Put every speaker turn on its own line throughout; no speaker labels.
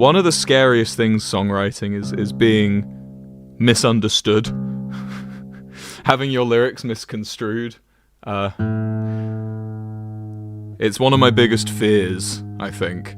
One of the scariest things songwriting is being misunderstood. Having your lyrics misconstrued. It's one of my biggest fears, I think.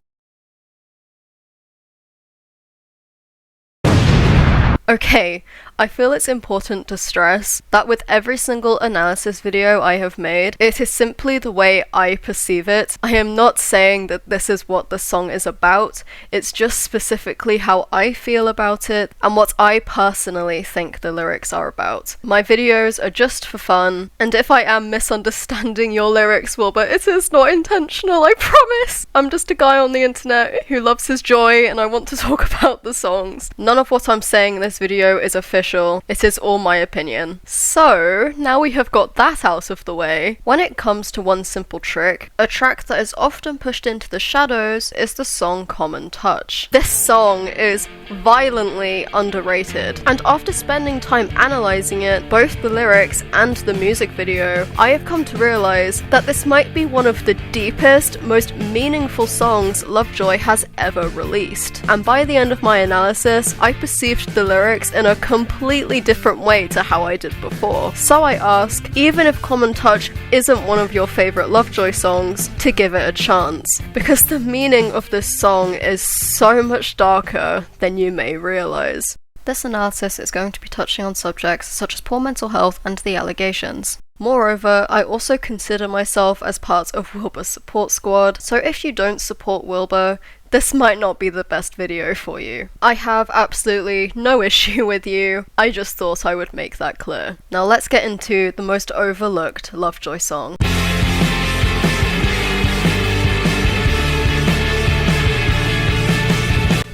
Okay, I feel it's important to stress that with every single analysis video I have made, it is simply the way I perceive it. I am not saying that this is what the song is about, it's just specifically how I feel about it and what I personally think the lyrics are about. My videos are just for fun, and if I am misunderstanding your lyrics, Wilbur, it is not intentional, I promise! I'm just a guy on the internet who loves his joy and I want to talk about the songs. None of what I'm saying in this video is official, it is all my opinion. So, now we have got that out of the way, when it comes to one simple trick, a track that is often pushed into the shadows is the song Common Touch. This song is violently underrated, and after spending time analysing it, both the lyrics and the music video, I have come to realise that this might be one of the deepest, most meaningful songs Lovejoy has ever released. And by the end of my analysis, I perceived the lyrics in a completely different way to how I did before. So I ask, even if Common Touch isn't one of your favourite Lovejoy songs, to give it a chance. Because the meaning of this song is so much darker than you may realise. This analysis is going to be touching on subjects such as poor mental health and the allegations. Moreover, I also consider myself as part of Wilbur's support squad, so if you don't support Wilbur, this might not be the best video for you. I have absolutely no issue with you, I just thought I would make that clear. Now let's get into the most overlooked Lovejoy song.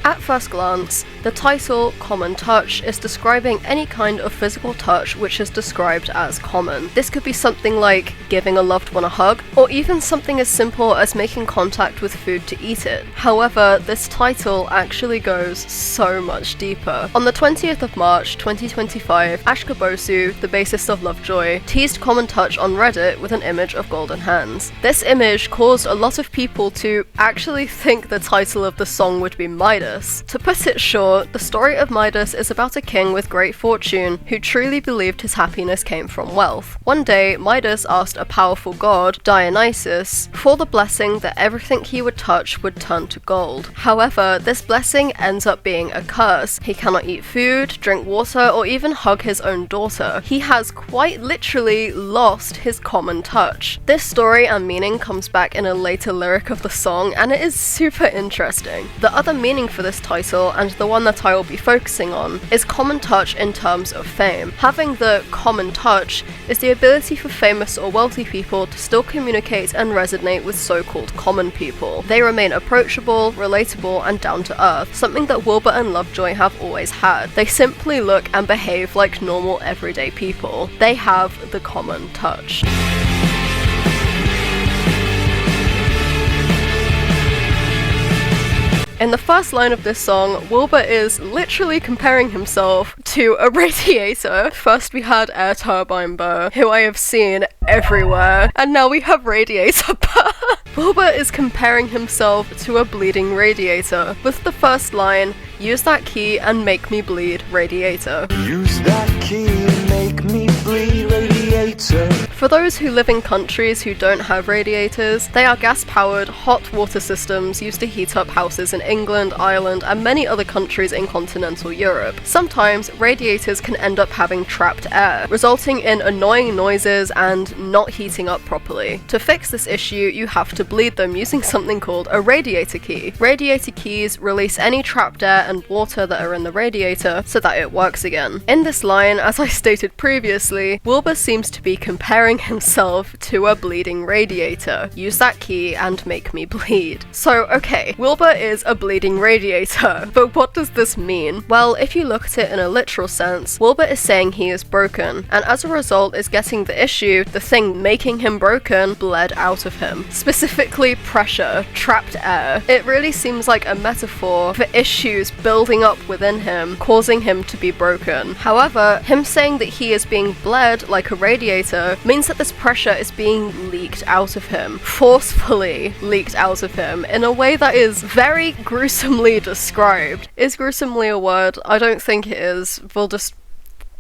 At first glance, the title, Common Touch, is describing any kind of physical touch which is described as common. This could be something like giving a loved one a hug, or even something as simple as making contact with food to eat it. However, this title actually goes so much deeper. On the 20th of March 2025, Ashka Bosu, the bassist of Lovejoy, teased Common Touch on Reddit with an image of golden hands. This image caused a lot of people to actually think the title of the song would be Midas. To put it short, the story of Midas is about a king with great fortune who truly believed his happiness came from wealth. One day, Midas asked a powerful god, Dionysus, for the blessing that everything he would touch would turn to gold. However, this blessing ends up being a curse. He cannot eat food, drink water, or even hug his own daughter. He has quite literally lost his common touch. This story and meaning comes back in a later lyric of the song, and it is super interesting. The other meaning for this title, and the one that I will be focusing on, is common touch in terms of fame. Having the common touch is the ability for famous or wealthy people to still communicate and resonate with so-called common people. They remain approachable, relatable, and down to earth, something that Wilbur and Lovejoy have always had. They simply look and behave like normal everyday people. They have the common touch. In the first line of this song, Wilbur is literally comparing himself to a radiator. First we had Air Turbine Burr, who I have seen everywhere, and now we have Radiator Burr. Wilbur is comparing himself to a bleeding radiator, with the first line, use that key and make me bleed, radiator.
Use that key and make me bleed, radiator.
For those who live in countries who don't have radiators, they are gas-powered, hot water systems used to heat up houses in England, Ireland, and many other countries in continental Europe. Sometimes, radiators can end up having trapped air, resulting in annoying noises and not heating up properly. To fix this issue, you have to bleed them using something called a radiator key. Radiator keys release any trapped air and water that are in the radiator so that it works again. In this line, as I stated previously, Wilbur seems to be comparing himself to a bleeding radiator. Use that key and make me bleed. So, okay, Wilbur is a bleeding radiator, but what does this mean? Well, if you look at it in a literal sense, Wilbur is saying he is broken, and as a result is getting the issue, the thing making him broken, bled out of him. Specifically pressure, trapped air. It really seems like a metaphor for issues building up within him, causing him to be broken. However, him saying that he is being bled like a radiator means means that this pressure is being leaked out of him, forcefully leaked out of him, in a way that is very gruesomely described. Is gruesomely a word? I don't think it is.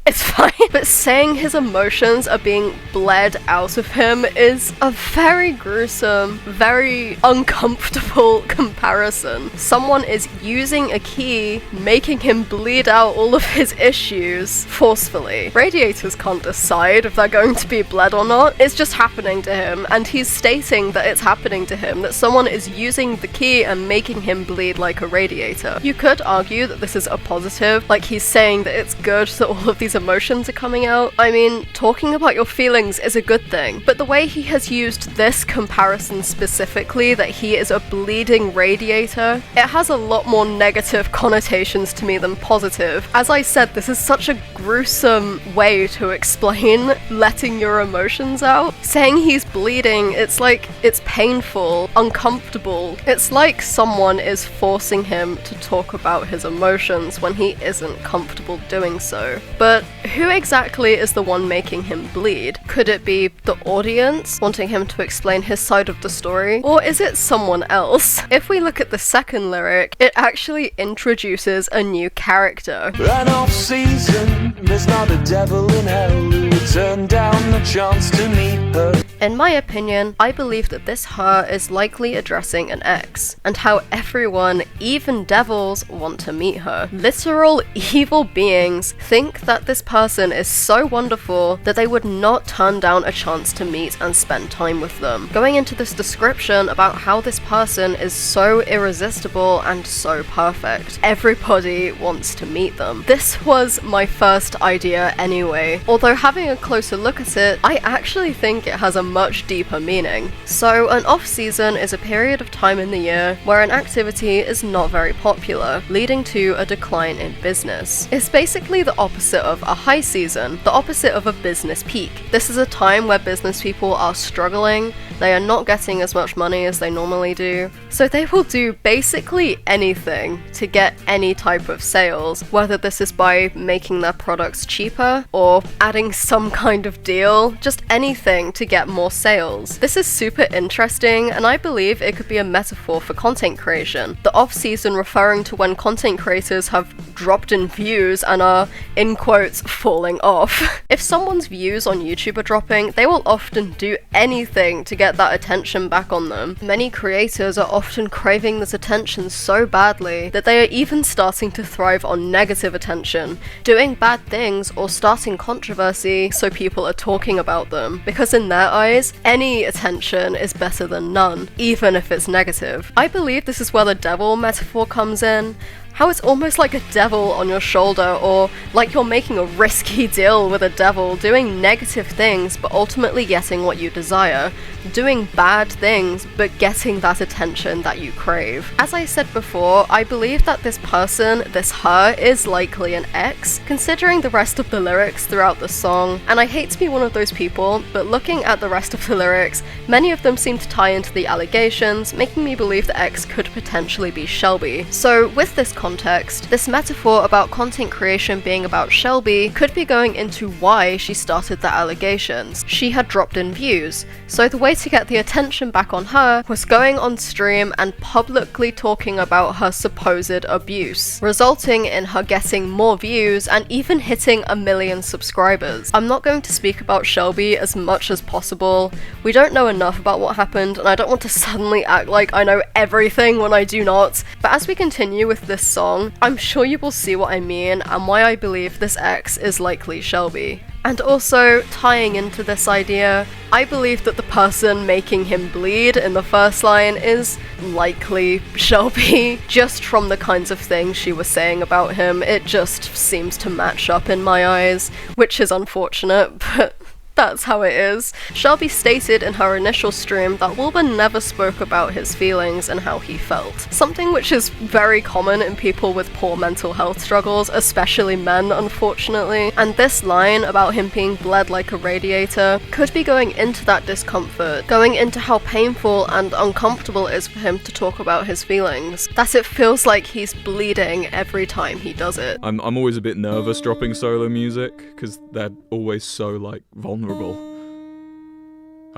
It's fine. But saying his emotions are being bled out of him is a very gruesome, very uncomfortable comparison. Someone is using a key, making him bleed out all of his issues forcefully. Radiators can't decide if they're going to be bled or not. It's just happening to him, and he's stating that it's happening to him, that someone is using the key and making him bleed like a radiator. You could argue that this is a positive, like he's saying that it's good that all of these emotions are coming out. I mean, talking about your feelings is a good thing, but the way he has used this comparison specifically, that he is a bleeding radiator, it has a lot more negative connotations to me than positive. As I said, this is such a gruesome way to explain letting your emotions out. Saying he's bleeding, it's like, it's painful, uncomfortable. It's like someone is forcing him to talk about his emotions when he isn't comfortable doing so. But who exactly is the one making him bleed? Could it be the audience wanting him to explain his side of the story? Or is it someone else? If we look at the second lyric, it actually introduces a new character.
An off-season, there's not a devil in hell who would turn down the chance to meet her.
In my opinion, I believe that this her is likely addressing an ex, and how everyone, even devils, want to meet her. Literal evil beings think that this person is so wonderful that they would not turn down a chance to meet and spend time with them. Going into this description about how this person is so irresistible and so perfect. Everybody wants to meet them. This was my first idea anyway, although having a closer look at it, I actually think it has a much deeper meaning. So an off-season is a period of time in the year where an activity is not very popular, leading to a decline in business. It's basically the opposite of a high season, the opposite of a business peak. This is a time where business people are struggling, they are not getting as much money as they normally do, so they will do basically anything to get any type of sales, whether this is by making their products cheaper or adding some kind of deal, just anything to get more sales. This is super interesting, and I believe it could be a metaphor for content creation. The off-season referring to when content creators have dropped in views and are, in quotes, falling off. If someone's views on YouTube are dropping, they will often do anything to get that attention back on them. Many creators are often craving this attention so badly that they are even starting to thrive on negative attention, doing bad things or starting controversy so people are talking about them, because in their eyes, any attention is better than none, even if it's negative. I believe this is where the devil metaphor comes in. How it's almost like a devil on your shoulder, or like you're making a risky deal with a devil, doing negative things but ultimately getting what you desire, doing bad things but getting that attention that you crave. As I said before, I believe that this person, this her, is likely an ex, considering the rest of the lyrics throughout the song, and I hate to be one of those people, but looking at the rest of the lyrics, many of them seem to tie into the allegations, making me believe the ex could potentially be Shelby. So with this context, this metaphor about content creation being about Shelby could be going into why she started the allegations. She had dropped in views, so the way to get the attention back on her was going on stream and publicly talking about her supposed abuse, resulting in her getting more views and even hitting 1 million subscribers. I'm not going to speak about Shelby as much as possible. We don't know enough about what happened, and I don't want to suddenly act like I know everything when I do not. But as we continue with this song, I'm sure you will see what I mean and why I believe this ex is likely Shelby. And also, tying into this idea, I believe that the person making him bleed in the first line is likely Shelby. Just from the kinds of things she was saying about him, it just seems to match up in my eyes, which is unfortunate, but that's how it is. Shelby stated in her initial stream that Wilbur never spoke about his feelings and how he felt. Something which is very common in people with poor mental health struggles, especially men, unfortunately. And this line about him being bled like a radiator could be going into that discomfort, going into how painful and uncomfortable it is for him to talk about his feelings. That it feels like he's bleeding every time he does it.
I'm always a bit nervous dropping solo music, because they're always so, like, vulnerable.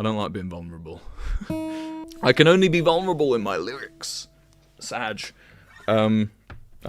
I don't like being vulnerable. I can only be vulnerable in my lyrics. Sag. I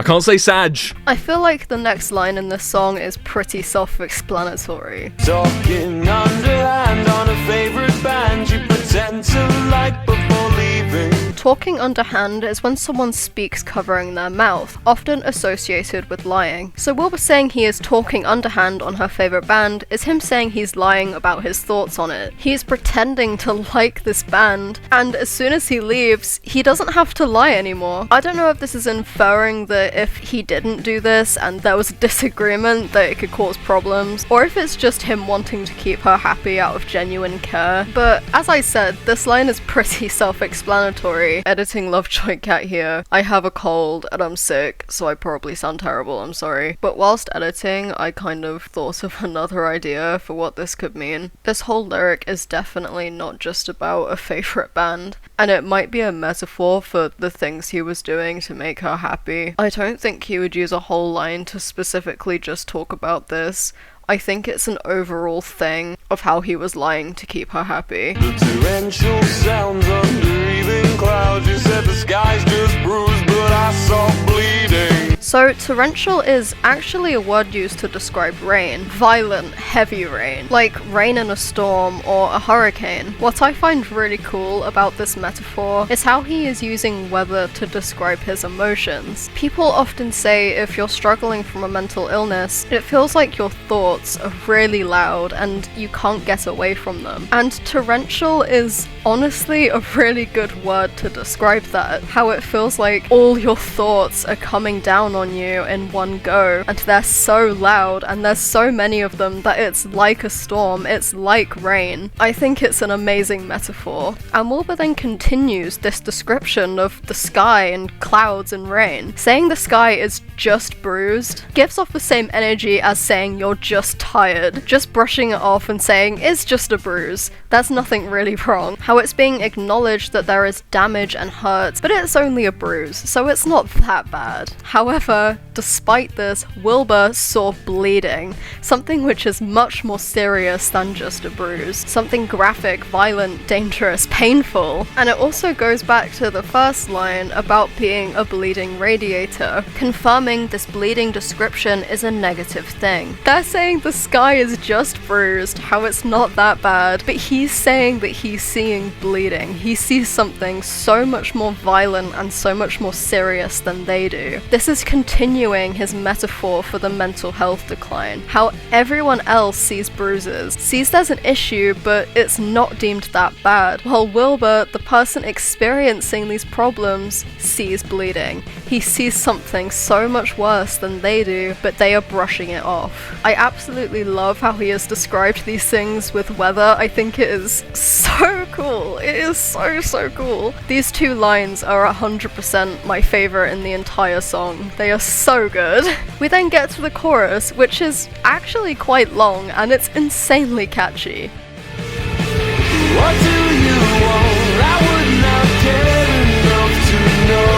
can't say Sag.
I feel like the next line in this song is pretty self-explanatory.
Talking underhand on a favorite band you pretend to like before leaving.
Talking underhand is when someone speaks covering their mouth, often associated with lying. So Wilbur saying he is talking underhand on her favorite band is him saying he's lying about his thoughts on it. He's pretending to like this band, and as soon as he leaves, he doesn't have to lie anymore. I don't know if this is inferring that if he didn't do this and there was a disagreement that it could cause problems, or if it's just him wanting to keep her happy out of genuine care. But as I said, this line is pretty self-explanatory. Editing Lovejoy Cat here. I have a cold and I'm sick, so I probably sound terrible, I'm sorry. But whilst editing, I kind of thought of another idea for what this could mean. This whole lyric is definitely not just about a favourite band, and it might be a metaphor for the things he was doing to make her happy. I don't think he would use a whole line to specifically just talk about this. I think it's an overall thing of how he was lying to keep her happy.
The torrential sounds under evening clouds. You said the sky's just bruised, but I saw bleeding.
So torrential is actually a word used to describe rain. Violent, heavy rain. Like rain in a storm or a hurricane. What I find really cool about this metaphor is how he is using weather to describe his emotions. People often say if you're struggling from a mental illness, it feels like your thoughts are really loud and you can't get away from them. And torrential is honestly a really good word to describe that. How it feels like all your thoughts are coming down on you in one go, and they're so loud and there's so many of them that it's like a storm, it's like rain. I think it's an amazing metaphor. And Wilbur then continues this description of the sky and clouds and rain. Saying the sky is just bruised gives off the same energy as saying you're just tired. Just brushing it off and saying it's just a bruise. There's nothing really wrong. How it's being acknowledged that there is damage and hurt, but it's only a bruise, so it's not that bad. However, despite this, Wilbur saw bleeding, something which is much more serious than just a bruise. Something graphic, violent, dangerous, painful. And it also goes back to the first line about being a bleeding radiator, confirming this bleeding description is a negative thing. They're saying the sky is just bruised, how it's not that bad, but he's saying that he's seeing bleeding. He sees something so much more violent and so much more serious than they do. This is continuing his metaphor for the mental health decline. How everyone else sees bruises, sees there's an issue, but it's not deemed that bad. While Wilbur, the person experiencing these problems, sees bleeding. He sees something so much worse than they do, but they are brushing it off. I absolutely love how he has described these things with weather. I think it is so cool. It is so cool. These two lines are 100% my favorite in the entire song. They are so good. We then get to the chorus, which is actually quite long and it's insanely catchy.
What do you want? I would not care enough to know.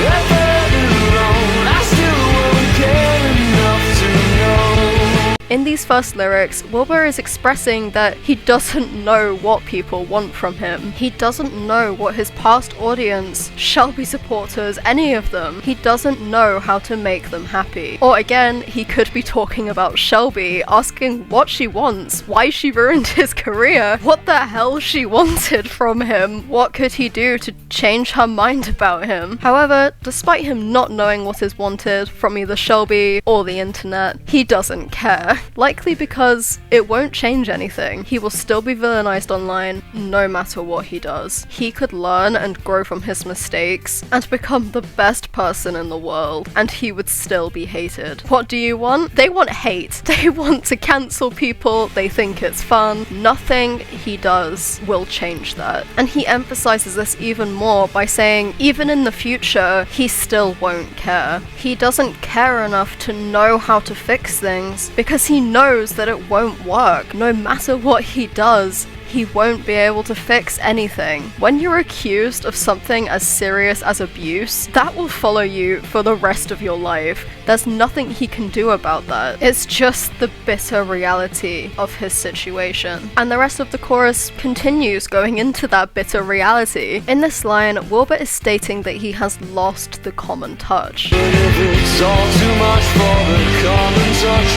If I do wrong, I still won't care enough to know.
In these first lyrics, Wilbur is expressing that he doesn't know what people want from him. He doesn't know what his past audience, Shelby supporters, any of them, he doesn't know how to make them happy. Or again, he could be talking about Shelby, asking what she wants, why she ruined his career, what the hell she wanted from him, what could he do to change her mind about him. However, despite him not knowing what is wanted from either Shelby or the internet, he doesn't care. Likely because it won't change anything. He will still be villainized online no matter what he does. He could learn and grow from his mistakes and become the best person in the world, and he would still be hated. What do you want? They want hate. They want to cancel people. They think it's fun. Nothing he does will change that. And he emphasizes this even more by saying even in the future, he still won't care. He doesn't care enough to know how to fix things because he knows that it won't work. No matter what he does, he won't be able to fix anything. When you're accused of something as serious as abuse, that will follow you for the rest of your life. There's nothing he can do about that. It's just the bitter reality of his situation. And the rest of the chorus continues going into that bitter reality. In this line, Wilbur is stating that he has lost the common touch.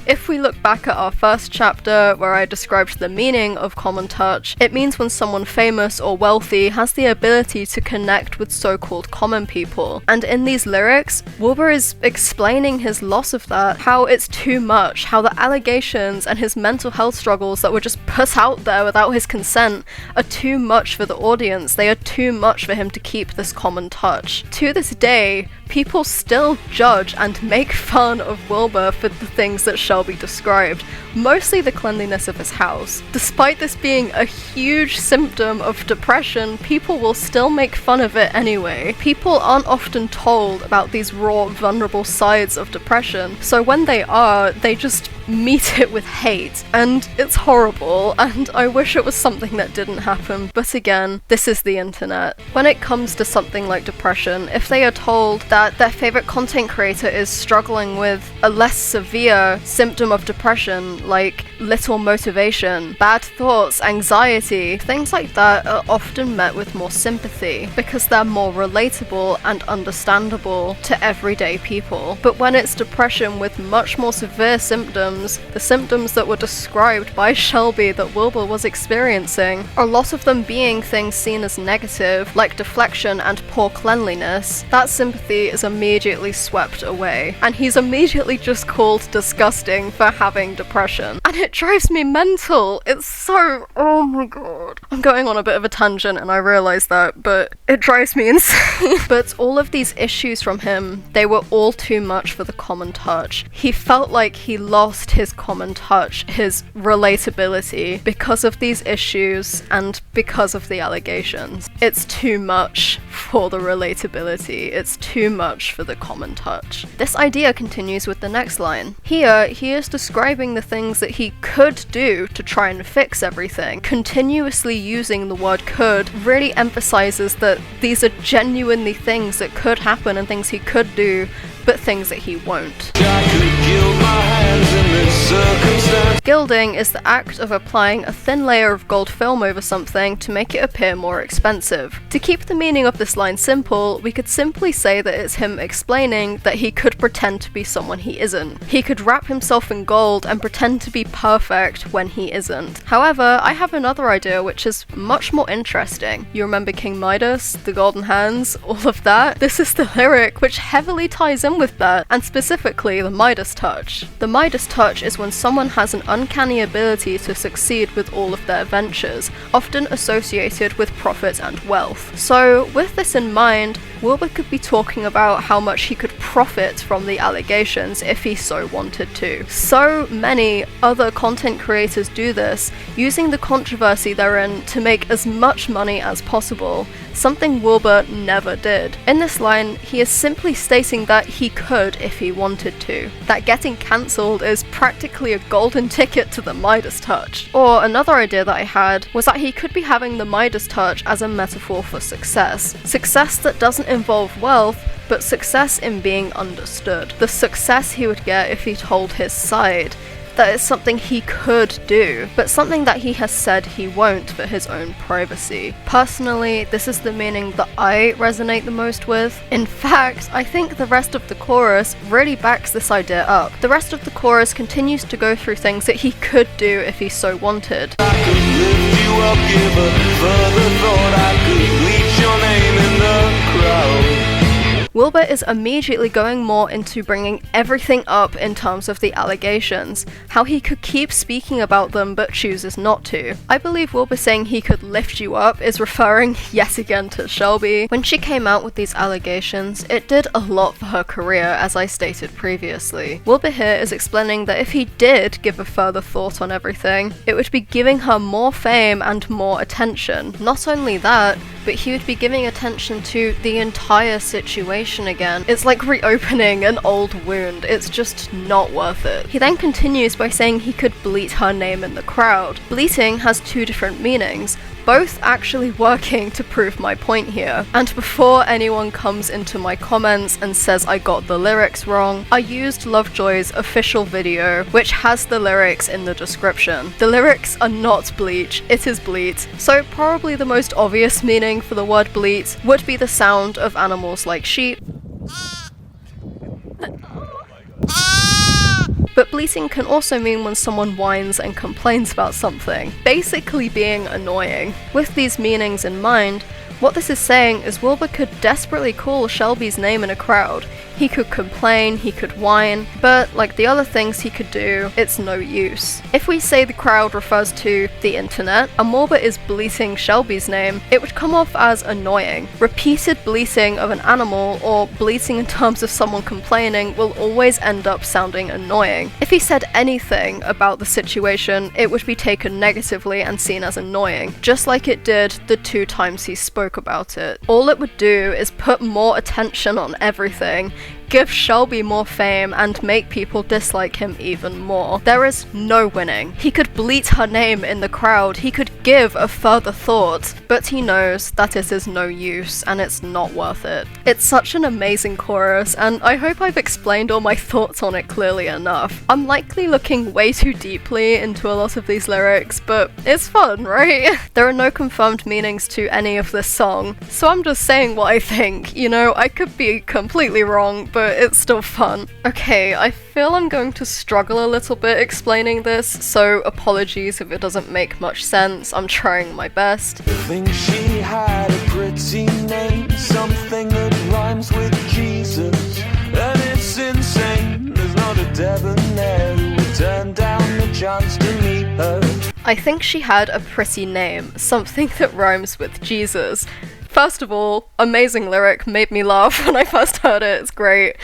If we look back at our first chapter, where I described the meaning of common touch, it means when someone famous or wealthy has the ability to connect with so-called common people. And in these lyrics, Wilbur is explaining his loss of that, how it's too much, how the allegations and his mental health struggles that were just put out there without his consent are too much for the audience. They are too much for him to keep this common touch. To this day, people still judge and make fun of Wilbur for the things that Shelby described, mostly the cleanliness of his house. Despite this being a huge symptom of depression, people will still make fun of it anyway. People aren't often told about these raw, vulnerable sides of depression, so when they are, they just meet it with hate, and it's horrible, and I wish it was something that didn't happen, but again, this is the internet. When it comes to something like depression, if they are told that their favorite content creator is struggling with a less severe symptom of depression, like little motivation, bad thoughts, anxiety, things like that are often met with more sympathy, because they're more relatable and understandable to everyday people. But when it's depression with much more severe symptoms, the symptoms that were described by Shelby that Wilbur was experiencing, a lot of them being things seen as negative, like deflection and poor cleanliness, that sympathy is immediately swept away, and he's immediately just called disgusting for having depression. And it drives me mental. It's so, oh my god. I'm going on a bit of a tangent and I realise that, but it drives me insane. But all of these issues from him, they were all too much for the common touch. He felt like he lost his common touch, his relatability, because of these issues and because of the allegations. It's too much for the relatability. It's too much for the common touch. This idea continues with the next line. Here, he is describing the things that he could do to try and fix everything. Continuously using the word could really emphasizes that these are genuinely things that could happen and things he could do, but things that he won't. Gilding is the act of applying a thin layer of gold film over something to make it appear more expensive. To keep the meaning of this line simple, we could simply say that it's him explaining that he could pretend to be someone he isn't. He could wrap himself in gold and pretend to be perfect when he isn't. However, I have another idea which is much more interesting. You remember King Midas, the golden hands, all of that? This is the lyric which heavily ties in with that, and specifically the Midas touch. The Midas touch is when someone has an uncanny ability to succeed with all of their ventures, often associated with profit and wealth. So, with this in mind, Wilbur could be talking about how much he could profit from the allegations if he so wanted to. So many other content creators do this, using the controversy therein to make as much money as possible, something Wilbur never did. In this line, he is simply stating that he could if he wanted to. That getting cancelled is practically a golden ticket to the Midas touch. Or another idea that I had was that he could be having the Midas touch as a metaphor for success. Success that doesn't involve wealth, but success in being understood. The success he would get if he told his side. That is something he could do, but something that he has said he won't for his own privacy. Personally, this is the meaning that I resonate the most with. In fact, I think the rest of the chorus really backs this idea up. The rest of the chorus continues to go through things that he could do if he so wanted.
I could lift you up, give a further thought. I could bleach your name in the crowd.
Wilbur is immediately going more into bringing everything up in terms of the allegations, how he could keep speaking about them but chooses not to. I believe Wilbur saying he could lift you up is referring yet again to Shelby. When she came out with these allegations, it did a lot for her career, as I stated previously. Wilbur here is explaining that if he did give a further thought on everything, it would be giving her more fame and more attention. Not only that, but he would be giving attention to the entire situation. situation again. It's like reopening an old wound. It's just not worth it. He then continues by saying he could bleat her name in the crowd. Bleating has two different meanings, both actually working to prove my point here. And before anyone comes into my comments and says I got the lyrics wrong, I used Lovejoy's official video, which has the lyrics in the description. The lyrics are not bleach, it is bleat. So probably the most obvious meaning for the word bleat would be the sound of animals like sheep. But bleating can also mean when someone whines and complains about something, basically being annoying. With these meanings in mind, what this is saying is Wilbur could desperately call Shelby's name in a crowd. He could complain, he could whine, but like the other things he could do, it's no use. If we say the crowd refers to the internet, and Wilbur is bleating Shelby's name, it would come off as annoying. Repeated bleating of an animal, or bleating in terms of someone complaining, will always end up sounding annoying. If he said anything about the situation, it would be taken negatively and seen as annoying, just like it did the 2 times he spoke about it. All it would do is put more attention on everything, give Shelby more fame, and make people dislike him even more. There is no winning. He could bleat her name in the crowd, he could give a further thought, but he knows that it is no use and it's not worth it. It's such an amazing chorus, and I hope I've explained all my thoughts on it clearly enough. I'm likely looking way too deeply into a lot of these lyrics, but it's fun, right? There are no confirmed meanings to any of this song, so I'm just saying what I think. You know, I could be completely wrong, but it's still fun. Okay, I feel I'm going to struggle a little bit explaining this, so apologies if it doesn't make much sense. I'm trying my best.
I think she had a pretty name, something that rhymes with Jesus, and it's insane. There's not a debonair who would turn down the chance to meet her.
I think she had a pretty name, something that rhymes with Jesus. First of all, amazing lyric, made me laugh when I first heard it, it's great.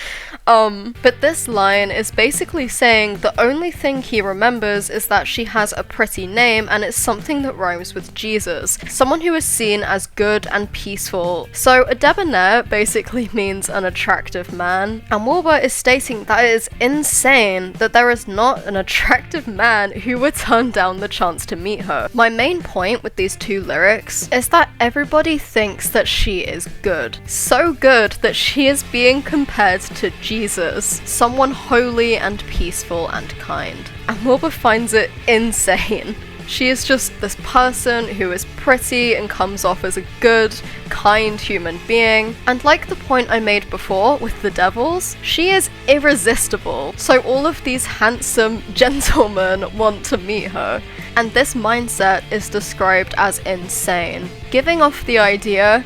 But this line is basically saying the only thing he remembers is that she has a pretty name and it's something that rhymes with Jesus, someone who is seen as good and peaceful. So a debonair basically means an attractive man, and Wilbur is stating that it is insane that there is not an attractive man who would turn down the chance to meet her. My main point with these 2 lyrics is that everybody thinks that she is good. So good that she is being compared to Jesus, someone holy and peaceful and kind. And Wilbur finds it insane. She is just this person who is pretty and comes off as a good, kind human being. And like the point I made before with the devils, she is irresistible. So all of these handsome gentlemen want to meet her. And this mindset is described as insane, giving off the idea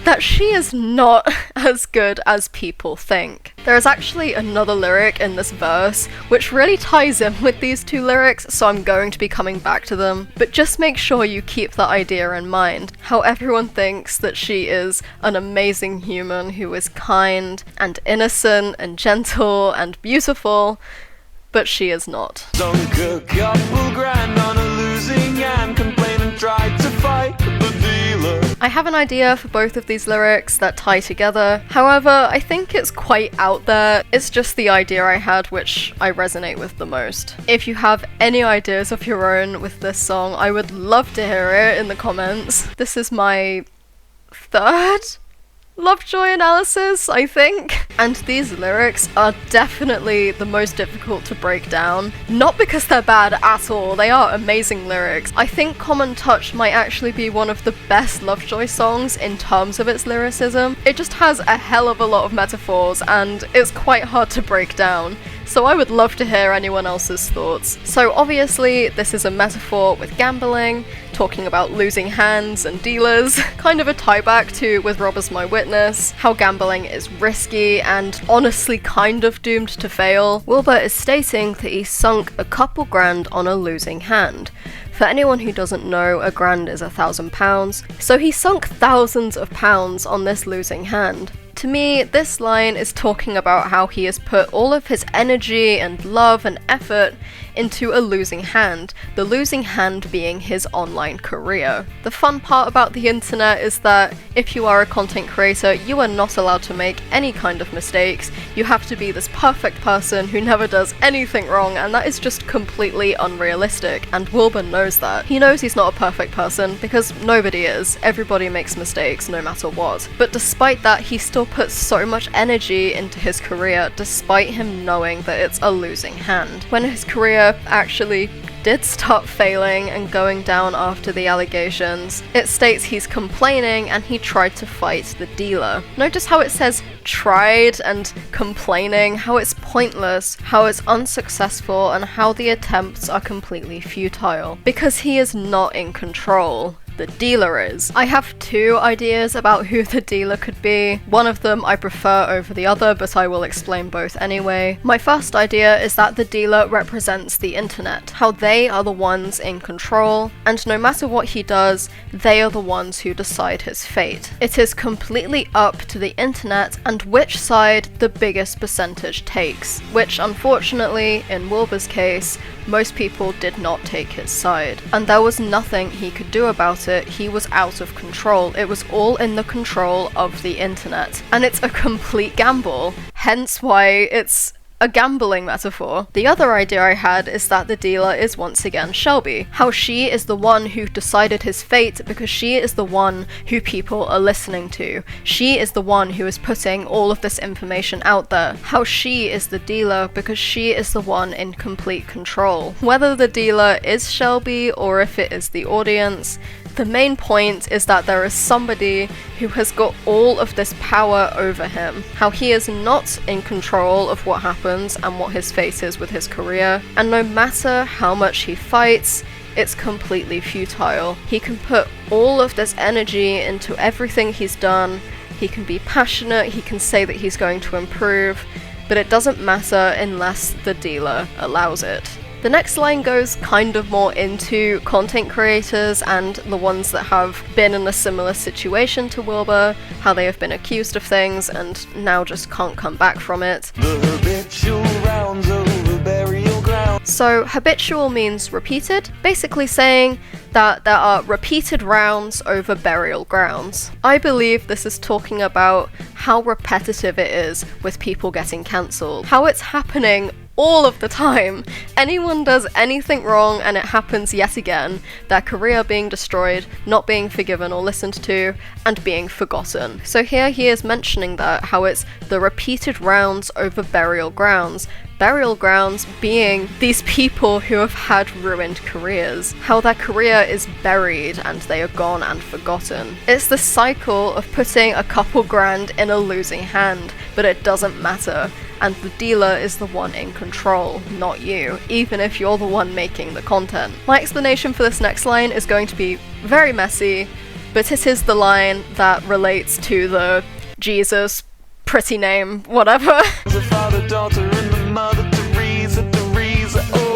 that she is not as good as people think. There is actually another lyric in this verse which really ties in with these 2 lyrics, so I'm going to be coming back to them, but just make sure you keep that idea in mind, how everyone thinks that she is an amazing human who is kind and innocent and gentle and beautiful, but she is not.
Sunk a couple grand on a losing hand, complained and tried to fight the dealer.
I have an idea for both of these lyrics that tie together. However, I think it's quite out there. It's just the idea I had which I resonate with the most. If you have any ideas of your own with this song, I would love to hear it in the comments. This is my 3rd Lovejoy analysis, I think. And these lyrics are definitely the most difficult to break down. Not because they're bad at all, they are amazing lyrics. I think Common Touch might actually be one of the best Lovejoy songs in terms of its lyricism. It just has a hell of a lot of metaphors and it's quite hard to break down. So I would love to hear anyone else's thoughts. So obviously this is a metaphor with gambling, talking about losing hands and dealers, kind of a tie back to With Robbers My Witness, how gambling is risky and honestly kind of doomed to fail. Wilbur is stating that he sunk a couple grand on a losing hand. For anyone who doesn't know, a grand is £1,000, so he sunk thousands of pounds on this losing hand. To To me, this line is talking about how he has put all of his energy and love and effort into a losing hand, the losing hand being his online career. The fun part about the internet is that if you are a content creator, you are not allowed to make any kind of mistakes. You have to be this perfect person who never does anything wrong, and that is just completely unrealistic, and Wilbur knows that. He knows he's not a perfect person, because nobody is. Everybody makes mistakes, no matter what. But despite that, he still puts so much energy into his career, despite him knowing that it's a losing hand. When his career actually did start failing and going down after the allegations, it states he's complaining and he tried to fight the dealer. Notice how it says tried and complaining, how it's pointless, how it's unsuccessful, and how the attempts are completely futile. Because he is not in control. The dealer is. I have two ideas about who the dealer could be. One of them I prefer over the other, but I will explain both anyway. My first idea is that the dealer represents the internet, how they are the ones in control, and no matter what he does, they are the ones who decide his fate. It is completely up to the internet and which side the biggest percentage takes, which unfortunately, in Wilbur's case, most people did not take his side. And there was nothing he could do about it. He was out of control. It was all in the control of the internet. And it's a complete gamble. Hence why it's a gambling metaphor. The other idea I had is that the dealer is once again Shelby. How she is the one who decided his fate because she is the one who people are listening to. She is the one who is putting all of this information out there. How she is the dealer because she is the one in complete control. Whether the dealer is Shelby or if it is the audience, the main point is that there is somebody who has got all of this power over him, how he is not in control of what happens and what his fate is with his career, and no matter how much he fights, it's completely futile. He can put all of this energy into everything he's done, he can be passionate, he can say that he's going to improve, but it doesn't matter unless the dealer allows it. The next line goes kind of more into content creators and the ones that have been in a similar situation to Wilbur, how they have been accused of things and now just can't come back from it.
The habitual rounds over burial ground.
So habitual means repeated, basically saying that there are repeated rounds over burial grounds. I believe this is talking about how repetitive it is with people getting cancelled, how it's happening all of the time. Anyone does anything wrong and it happens yet again, their career being destroyed, not being forgiven or listened to, and being forgotten. So here he is mentioning that, how it's the repeated rounds over burial grounds. Burial grounds being these people who have had ruined careers, how their career is buried and they are gone and forgotten. It's the cycle of putting a couple grand in a losing hand, but it doesn't matter. And the dealer is the one in control, not you, even if you're the one making the content. My explanation for this next line is going to be very messy, but it is the line that relates to the Jesus, pretty name, whatever.
The father, daughter, and the mother, Teresa, oh.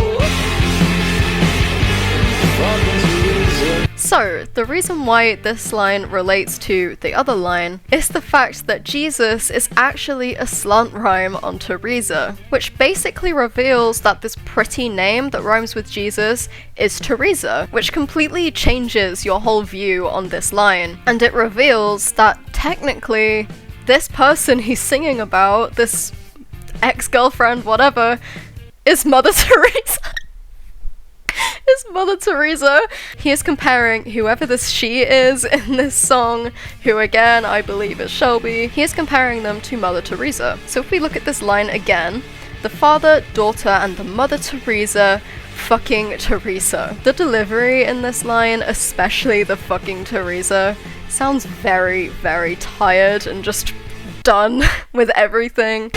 So, the reason why this line relates to the other line is the fact that Jesus is actually a slant rhyme on Teresa, which basically reveals that this pretty name that rhymes with Jesus is Teresa, which completely changes your whole view on this line. And it reveals that technically, this person he's singing about, this ex-girlfriend, whatever, is Mother Teresa. Is Mother Teresa. He is comparing whoever this she is in this song, who again I believe is Shelby, he is comparing them to Mother Teresa. So if we look at this line again, the father, daughter, and the Mother Teresa, fucking Teresa. The delivery in this line, especially the fucking Teresa, sounds very, very tired and just done with everything,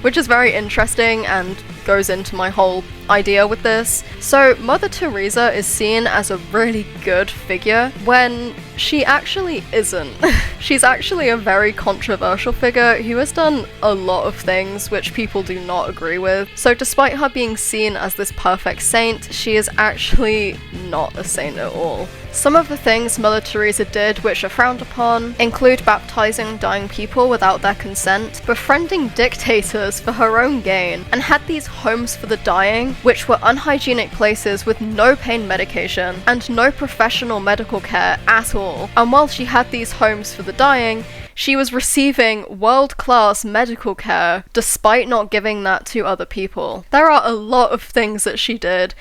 which is very interesting and goes into my whole idea with this. So Mother Teresa is seen as a really good figure when she actually isn't. She's actually a very controversial figure who has done a lot of things which people do not agree with. So despite her being seen as this perfect saint, she is actually not a saint at all. Some of the things Mother Teresa did which are frowned upon include baptizing dying people without their consent, befriending dictators for her own gain, and had these homes for the dying, which were unhygienic places with no pain medication and no professional medical care at all. And while she had these homes for the dying, she was receiving world-class medical care despite not giving that to other people. There are a lot of things that she did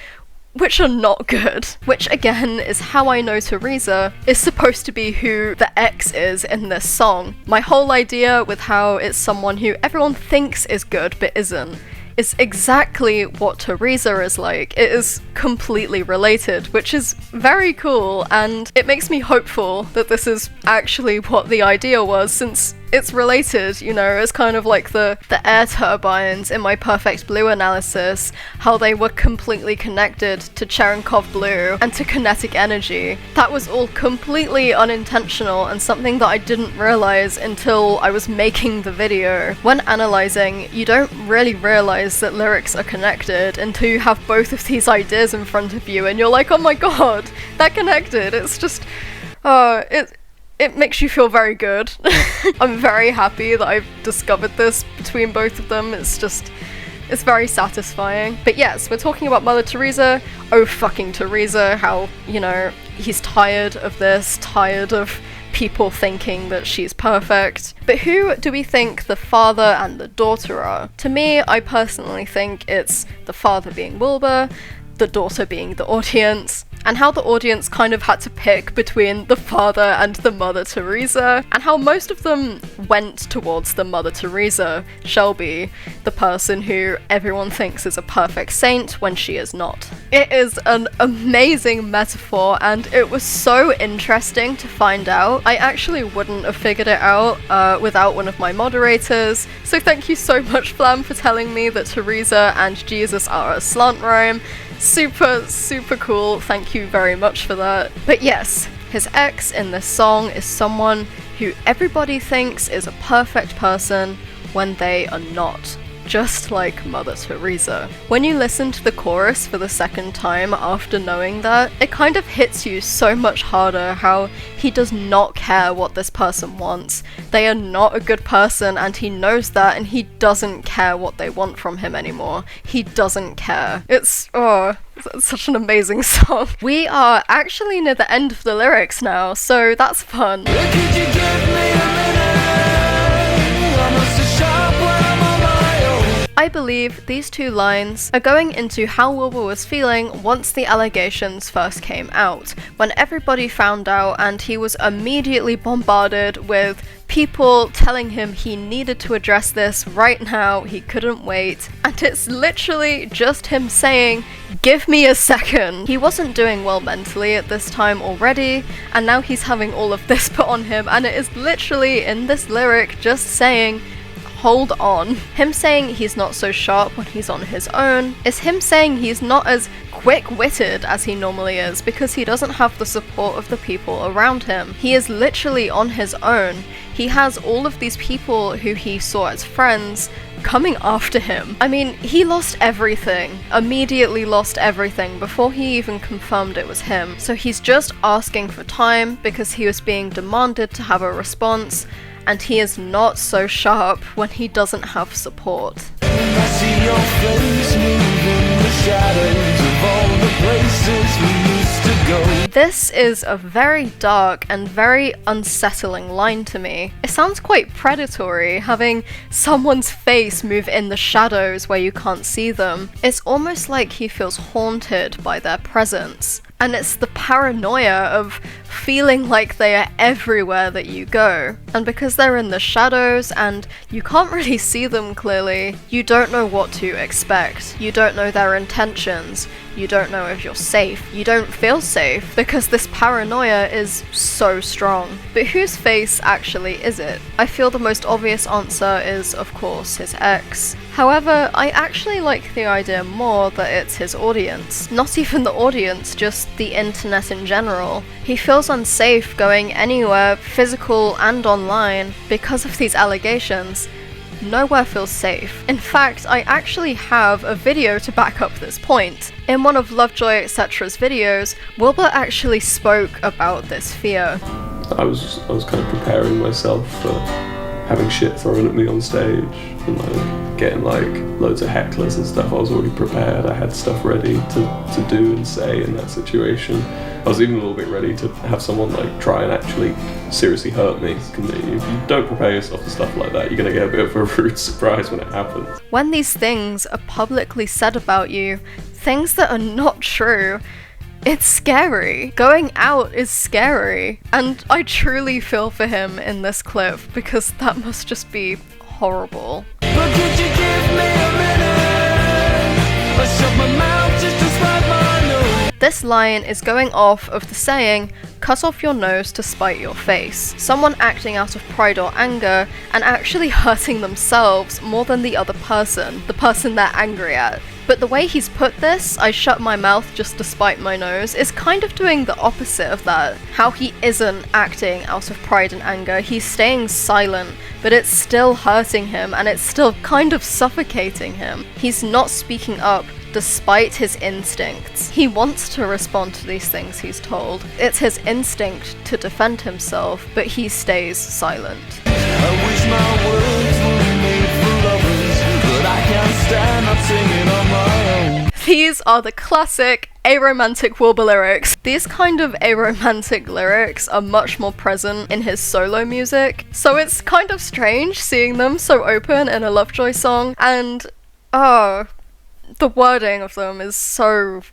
which are not good. Which again is how I know Teresa is supposed to be who the X is in this song. My whole idea with how it's someone who everyone thinks is good but isn't is exactly what Teresa is like. It is completely related, which is very cool, and it makes me hopeful that this is actually what the idea was, since it's related, you know. It's kind of like the air turbines in my Perfect Blue analysis, how they were completely connected to Cherenkov blue and to kinetic energy. That was all completely unintentional and something that I didn't realize until I was making the video. When analyzing, you don't really realize that lyrics are connected until you have both of these ideas in front of you and you're like, oh my god, they're connected. It's just, it makes you feel very good. I'm very happy that I've discovered this between both of them. It's very satisfying. But yes, we're talking about Mother Teresa. Oh fucking Teresa, how, you know, he's tired of this, tired of people thinking that she's perfect. But who do we think the father and the daughter are? To me, I personally think it's the father being Wilbur, the daughter being the audience, and how the audience kind of had to pick between the father and the Mother Teresa, and how most of them went towards the Mother Teresa, Shelby, the person who everyone thinks is a perfect saint when she is not. It is an amazing metaphor, and it was so interesting to find out. I actually wouldn't have figured it out without one of my moderators, so thank you so much, Flam, for telling me that Teresa and Jesus are a slant rhyme. Super cool, thank you very much for that. But yes, his ex in this song is someone who everybody thinks is a perfect person when they are not. Just like Mother Teresa. When you listen to the chorus for the second time after knowing that, it kind of hits you so much harder how he does not care what this person wants. They are not a good person and he knows that, and he doesn't care what they want from him anymore. He doesn't care. It's such an amazing song. We are actually near the end of the lyrics now, so that's fun. I believe these two lines are going into how Wilbur was feeling once the allegations first came out, when everybody found out and he was immediately bombarded with people telling him he needed to address this right now, he couldn't wait, and it's literally just him saying, give me a second. He wasn't doing well mentally at this time already, and now he's having all of this put on him, and it is literally in this lyric just saying, hold on. Him saying he's not so sharp when he's on his own is him saying he's not as quick-witted as he normally is because he doesn't have the support of the people around him. He is literally on his own. He has all of these people who he saw as friends coming after him. I mean, he lost everything, immediately lost everything before he even confirmed it was him. So he's just asking for time because he was being demanded to have a response, and he is not so sharp when he doesn't have support.
I see your face moving the shadows of all the places we used to go.
This is a very dark and very unsettling line to me. It sounds quite predatory, having someone's face move in the shadows where you can't see them. It's almost like he feels haunted by their presence. And it's the paranoia of feeling like they are everywhere that you go. And because they're in the shadows and you can't really see them clearly, you don't know what to expect. You don't know their intentions. You don't know if you're safe. You don't feel safe because this paranoia is so strong. But whose face actually is it? I feel the most obvious answer is, of course, his ex. However, I actually like the idea more that it's his audience. Not even the audience, just the internet in general. He feels unsafe going anywhere, physical and online, because of these allegations. nowhere feels safe. In fact, I actually have a video to back up this point. In one of Lovejoy etc.'s videos, Wilbur actually spoke about this fear.
I was kind of preparing myself for having shit thrown at me on stage and like getting like loads of hecklers and stuff. I was already prepared. I had stuff ready to do and say in that situation. I was even a little bit ready to have someone like try and actually seriously hurt me. If you don't prepare yourself for stuff like that, you're gonna get a bit of a rude surprise when it happens.
When these things are publicly said about you, things that are not true, it's scary. Going out is scary. And I truly feel for him in this clip because that must just be horrible.
But could you give me a minute? I shut my mouth just to spite my nose.
This line is going off of the saying, cut off your nose to spite your face. Someone acting out of pride or anger and actually hurting themselves more than the other person, the person they're angry at. But the way he's put this, I shut my mouth just to spite my nose, is kind of doing the opposite of that. How he isn't acting out of pride and anger, he's staying silent, but it's still hurting him and it's still kind of suffocating him. He's not speaking up despite his instincts. He wants to respond to these things he's told. It's his instinct to defend himself, but he stays silent.
I wish my words were made for lovers, but I can't stand not singing on my own.
These are the classic aromantic Wilbur lyrics. These kind of aromantic lyrics are much more present in his solo music, so it's kind of strange seeing them so open in a Lovejoy song, and the wording of them is so,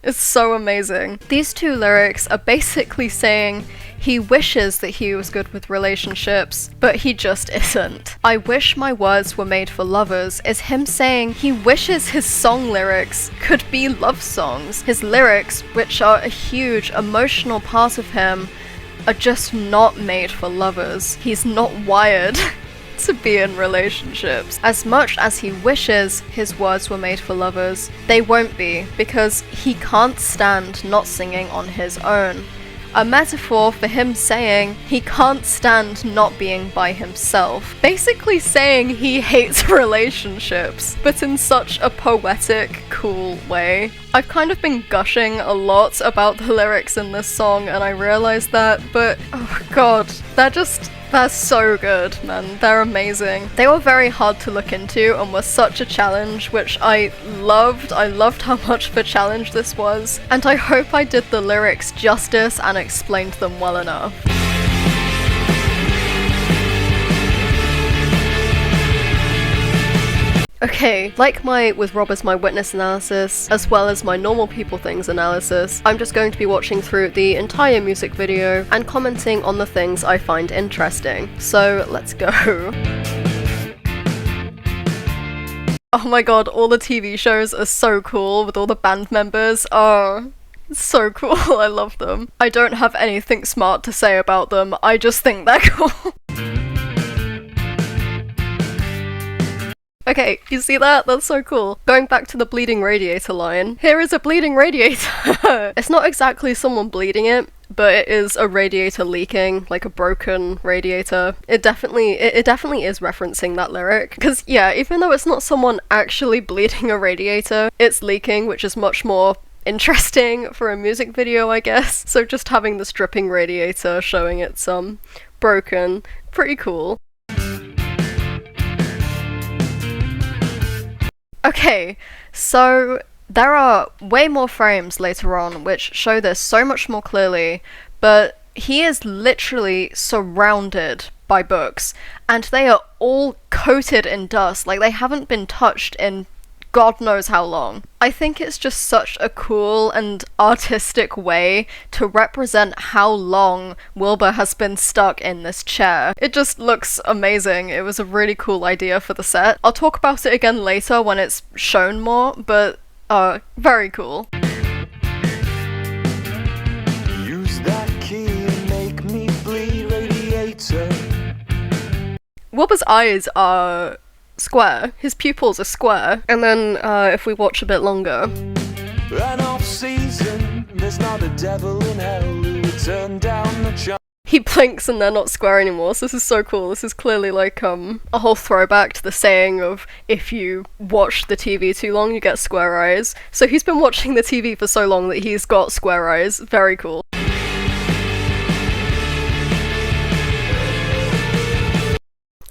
it's so amazing. These two lyrics are basically saying he wishes that he was good with relationships, but he just isn't. I wish my words were made for lovers is him saying he wishes his song lyrics could be love songs. His lyrics, which are a huge emotional part of him, are just not made for lovers. He's not wired to be in relationships. As much as he wishes his words were made for lovers, they won't be, because he can't stand not singing on his own. A metaphor for him saying he can't stand not being by himself. Basically saying he hates relationships, but in such a poetic, cool way. I've kind of been gushing a lot about the lyrics in this song and I realized that, but oh god, they're so good, man. They're amazing. They were very hard to look into and were such a challenge, which I loved. I loved how much of a challenge this was, and I hope I did the lyrics justice and explained them well enough. Okay, like my With Rob as My Witness analysis, as well as my Normal People Things analysis, I'm just going to be watching through the entire music video and commenting on the things I find interesting. So let's go. Oh my god, all the TV shows are so cool with all the band members. Oh, it's so cool, I love them. I don't have anything smart to say about them, I just think they're cool. Okay, you see that? That's so cool. Going back to the bleeding radiator line. Here is a bleeding radiator! It's not exactly someone bleeding it, but it is a radiator leaking, like a broken radiator. It definitely is referencing that lyric. Because yeah, even though it's not someone actually bleeding a radiator, it's leaking, which is much more interesting for a music video, I guess. So just having this dripping radiator showing it's broken, pretty cool. Okay, so there are way more frames later on which show this so much more clearly, but he is literally surrounded by books, and they are all coated in dust, like they haven't been touched in God knows how long. I think it's just such a cool and artistic way to represent how long Wilbur has been stuck in this chair. It just looks amazing. It was a really cool idea for the set. I'll talk about it again later when it's shown more, but very cool.
Use that key and make me bleed, radiator.
Wilbur's eyes are square. His pupils are square. And then if we watch a bit longer.
An off season, there's not a devil in hell who would turn down the chance.
He blinks and they're not square anymore, so this is so cool. This is clearly like a whole throwback to the saying of if you watch the TV too long, you get square eyes. So he's been watching the TV for so long that he's got square eyes. Very cool.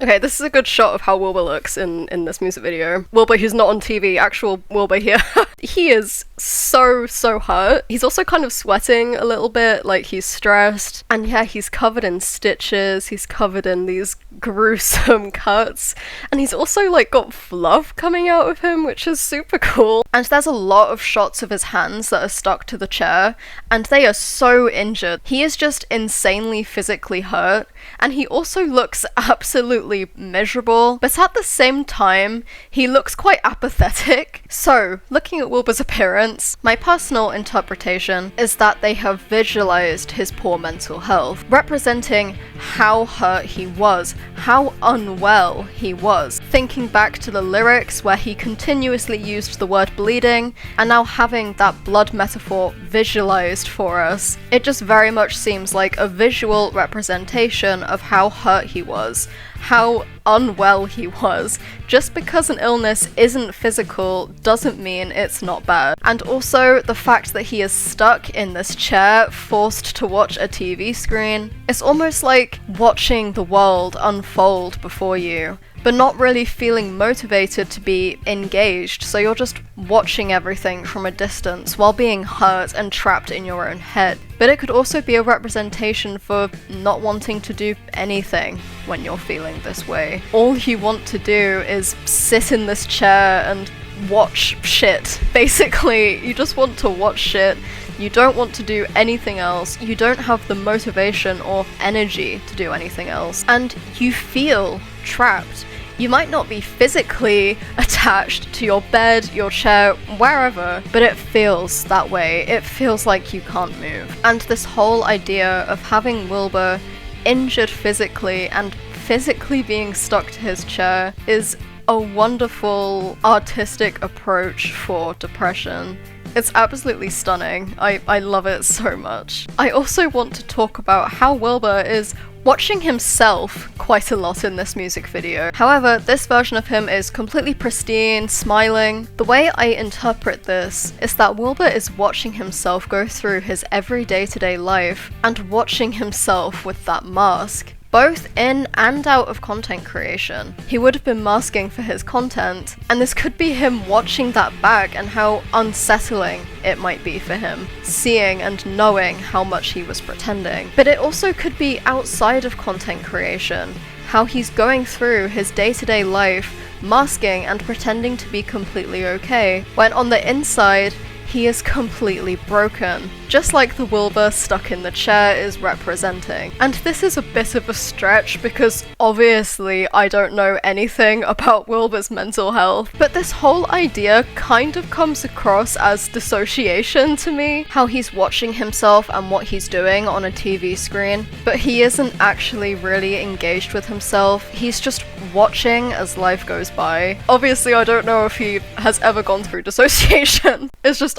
Okay, this is a good shot of how Wilbur looks in this music video. Wilbur who's not on TV, actual Wilbur here. He is so hurt. He's also kind of sweating a little bit, like he's stressed. And yeah, he's covered in stitches, he's covered in these gruesome cuts. And he's also like got fluff coming out of him, which is super cool. And there's a lot of shots of his hands that are stuck to the chair, and they are so injured. He is just insanely physically hurt, and he also looks absolutely miserable, but at the same time, he looks quite apathetic. So, looking at Wilbur's appearance, my personal interpretation is that they have visualized his poor mental health, representing how hurt he was, how unwell he was, thinking back to the lyrics where he continuously used the word bleeding, and now having that blood metaphor visualized for us. It just very much seems like a visual representation of how hurt he was, how unwell he was. Just because an illness isn't physical doesn't mean it's not bad. And also the fact that he is stuck in this chair, forced to watch a TV screen. It's almost like watching the world unfold before you, but not really feeling motivated to be engaged, so you're just watching everything from a distance while being hurt and trapped in your own head. But it could also be a representation for not wanting to do anything when you're feeling this way. All you want to do is sit in this chair and watch shit. Basically, you just want to watch shit. You don't want to do anything else. You don't have the motivation or energy to do anything else. And you feel trapped. You might not be physically attached to your bed, your chair, wherever, but it feels that way. It feels like you can't move. And this whole idea of having Wilbur injured physically and physically being stuck to his chair is a wonderful artistic approach for depression. It's absolutely stunning. I love it so much. I also want to talk about how Wilbur is watching himself quite a lot in this music video. However, this version of him is completely pristine, smiling. The way I interpret this is that Wilbur is watching himself go through his every day-to-day life and watching himself with that mask, both in and out of content creation. He would have been masking for his content, and this could be him watching that back and how unsettling it might be for him, seeing and knowing how much he was pretending. But it also could be outside of content creation, how he's going through his day-to-day life, masking and pretending to be completely okay, when on the inside, he is completely broken, just like the Wilbur stuck in the chair is representing. And this is a bit of a stretch because obviously I don't know anything about Wilbur's mental health, but this whole idea kind of comes across as dissociation to me, how he's watching himself and what he's doing on a TV screen, but he isn't actually really engaged with himself, he's just watching as life goes by. Obviously I don't know if he has ever gone through dissociation.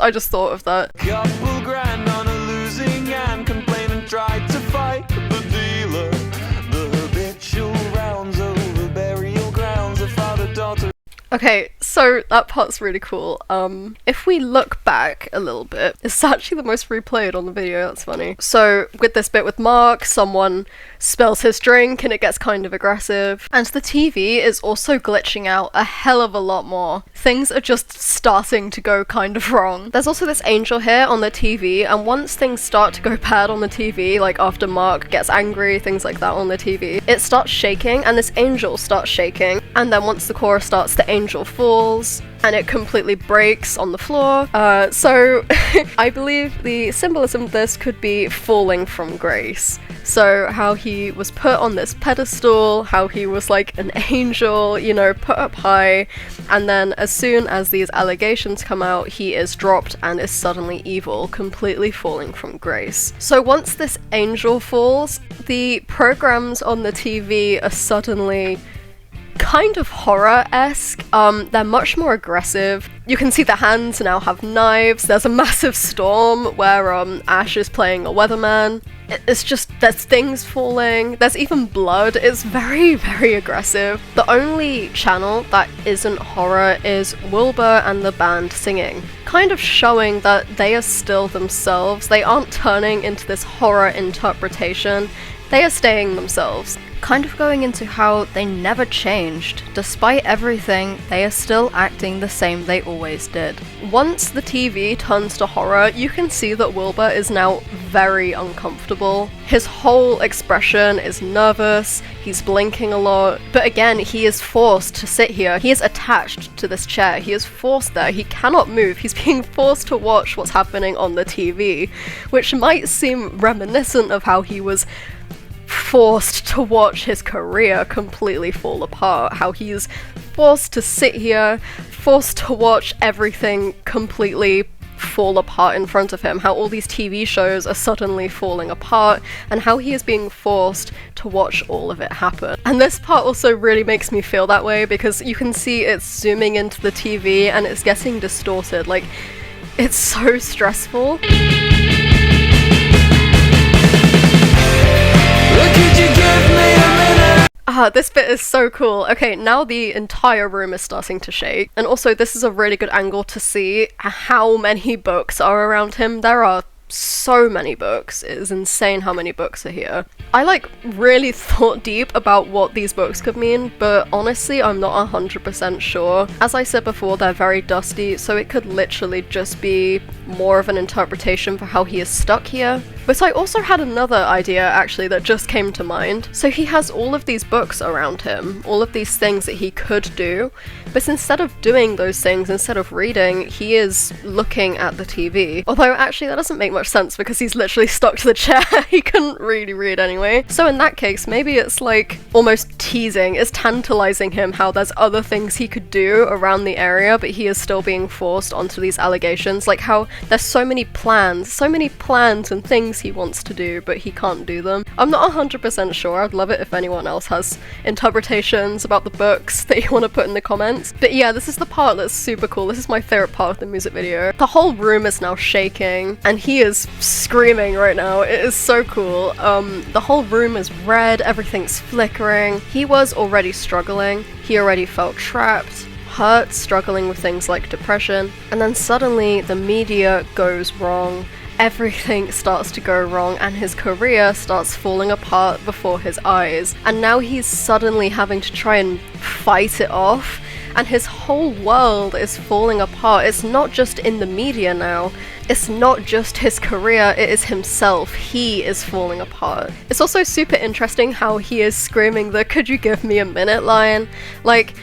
I just thought of that.
Couple grand on a losing hand, complain and try to fight the dealer. The habitual rounds over burial grounds, a father-daughter.
Okay, so that part's really cool. If we look back a little bit, it's actually the most replayed on the video, that's funny. So, with this bit with Mark, someone spills his drink and it gets kind of aggressive. And the TV is also glitching out a hell of a lot more. Things are just starting to go kind of wrong. There's also this angel here on the TV, and once things start to go bad on the TV, like after Mark gets angry, things like that on the TV, it starts shaking and this angel starts shaking. And then once the chorus starts, the angel falls and it completely breaks on the floor. So I believe the symbolism of this could be falling from grace. So how he was put on this pedestal, how he was like an angel, you know, put up high, and then as soon as these allegations come out, he is dropped and is suddenly evil, completely falling from grace. So once this angel falls, the programs on the TV are suddenly kind of horror-esque. They're much more aggressive. You can see the hands now have knives. There's a massive storm where Ash is playing a weatherman. It's just, there's things falling. There's even blood. It's very, very aggressive. The only channel that isn't horror is Wilbur and the band singing, kind of showing that they are still themselves. They aren't turning into this horror interpretation. They are staying themselves. Kind of going into how they never changed. Despite everything, they are still acting the same they always did. Once the TV turns to horror, you can see that Wilbur is now very uncomfortable. His whole expression is nervous, he's blinking a lot, but again, he is forced to sit here. He is attached to this chair, he is forced there, he cannot move, he's being forced to watch what's happening on the TV, which might seem reminiscent of how he was forced to watch his career completely fall apart, how he's forced to sit here, forced to watch everything completely fall apart in front of him, how all these TV shows are suddenly falling apart, and how he is being forced to watch all of it happen. And this part also really makes me feel that way, because you can see it's zooming into the TV and it's getting distorted, like, it's so stressful. This bit is so cool. Okay, now the entire room is starting to shake. And also, this is a really good angle to see how many books are around him. There are so many books. It is insane how many books are here. I really thought deep about what these books could mean, but honestly I'm not 100% sure. As I said before, they're very dusty, so it could literally just be more of an interpretation for how he is stuck here. But I also had another idea actually that just came to mind. So he has all of these books around him, all of these things that he could do, but instead of doing those things, instead of reading, he is looking at the TV. Although actually that doesn't make much sense because he's literally stuck to the chair. He couldn't really read anyway. So in that case, maybe it's like almost teasing, it's tantalizing him how there's other things he could do around the area, but he is still being forced onto these allegations. Like how there's so many plans and things he wants to do, but he can't do them. I'm not 100% sure. I'd love it if anyone else has interpretations about the books that you want to put in the comments. But yeah, this is the part that's super cool. This is my favorite part of the music video. The whole room is now shaking, and he is screaming right now. It is so cool. The whole room is red, everything's flickering. He was already struggling. He already felt trapped, hurt, struggling with things like depression, and then suddenly the media goes wrong. Everything starts to go wrong and his career starts falling apart before his eyes. And now he's suddenly having to try and fight it off, and his whole world is falling apart. It's not just in the media now. It's not just his career, it is himself. He is falling apart. It's also super interesting how he is screaming the "could you give me a minute" line. Like,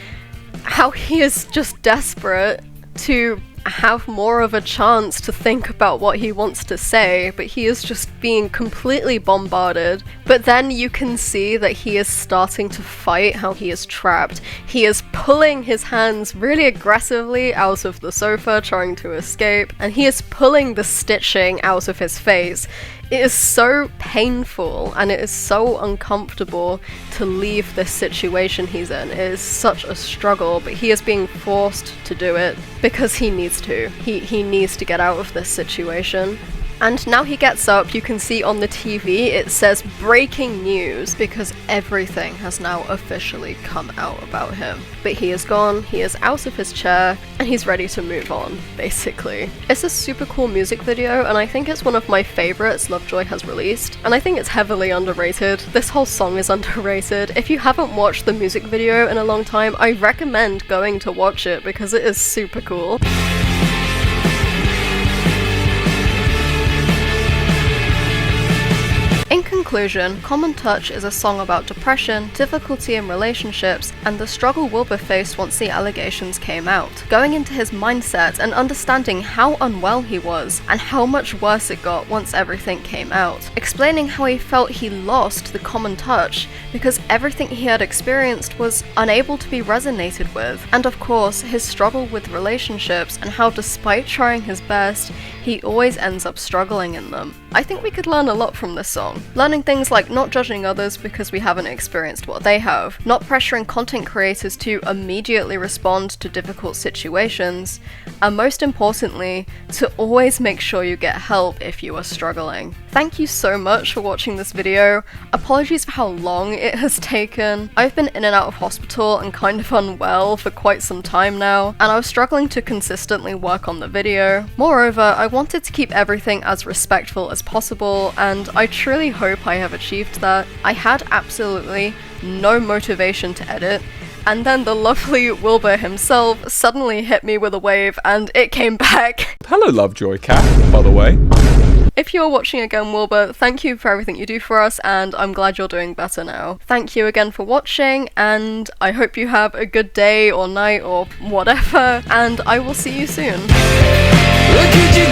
how he is just desperate to have more of a chance to think about what he wants to say, but he is just being completely bombarded. But then you can see that he is starting to fight how he is trapped. He is pulling his hands really aggressively out of the sofa, trying to escape, and he is pulling the stitching out of his face. It is so painful and it is so uncomfortable to leave this situation he's in. It is such a struggle, but he is being forced to do it because he needs to. He needs to get out of this situation. And now he gets up, you can see on the TV it says breaking news, because everything has now officially come out about him. But he is gone, he is out of his chair, and he's ready to move on, basically. It's a super cool music video, and I think it's one of my favorites Lovejoy has released, and I think it's heavily underrated. This whole song is underrated. If you haven't watched the music video in a long time, I recommend going to watch it because it is super cool. In conclusion, Common Touch is a song about depression, difficulty in relationships, and the struggle Wilbur faced once the allegations came out, going into his mindset and understanding how unwell he was, and how much worse it got once everything came out, explaining how he felt he lost the common touch because everything he had experienced was unable to be resonated with, and of course his struggle with relationships and how despite trying his best, he always ends up struggling in them. I think we could learn a lot from this song. Learning things like not judging others because we haven't experienced what they have, not pressuring content creators to immediately respond to difficult situations, and most importantly, to always make sure you get help if you are struggling. Thank you so much for watching this video. Apologies for how long it has taken. I've been in and out of hospital and kind of unwell for quite some time now, and I was struggling to consistently work on the video. Moreover, I wanted to keep everything as respectful as possible, and I truly hope I have achieved that. I had absolutely no motivation to edit, and then the lovely Wilbur himself suddenly hit me with a wave and it came back.
Hello, Lovejoy cat, by the way.
If you're watching again, Wilbur, thank you for everything you do for us, and I'm glad you're doing better now. Thank you again for watching, and I hope you have a good day or night or whatever, and I will see you soon.
Look at you